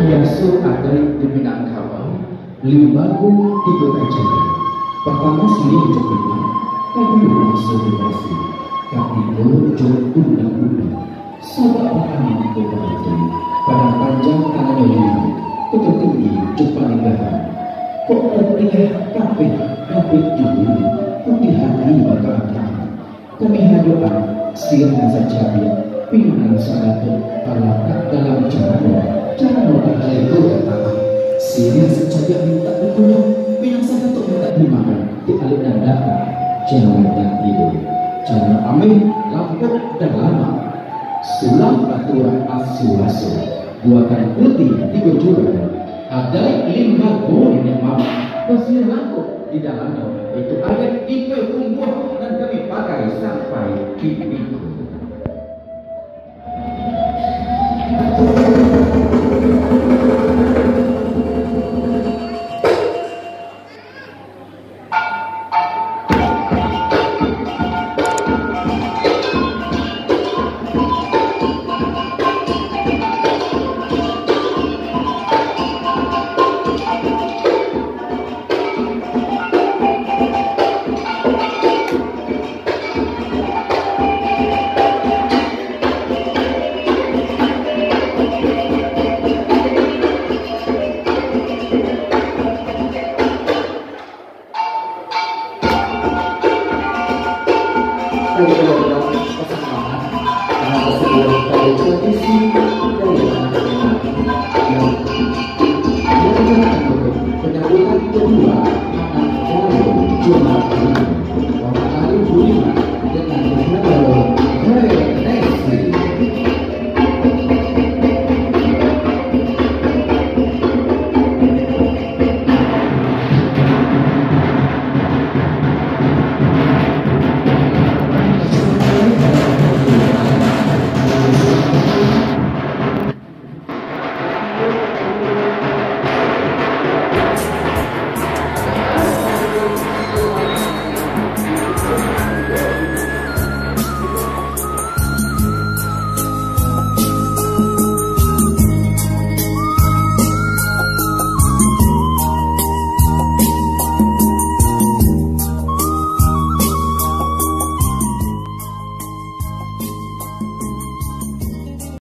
Biasa ada di Minangkabau, limbagu di Betacara. Pertama sini Jokowi, kami langsung dikasih, kami bocor undang-undang. Sabak kami berbatu, pada panjang tangan ini, ketertinggi cepat negara. Kok terlihat kapit dulu, putih hati berkata. Kami hadoan, sirna saja pilihan satu terletak dalam cara mengatakan itu kata sini saja minta dikunjung pinang saya untuk minta dimakan di alih dan dapat jangan tak tidur jangan amin lampuk dan lama sulam baturan asu-asu buatan putih di gojuran ada 5 gon yang mama pasir lampuk di dalamnya itu ada ipe kumbuh dan kami pakai sampai pipiku. Tradisi dari anak-anak yang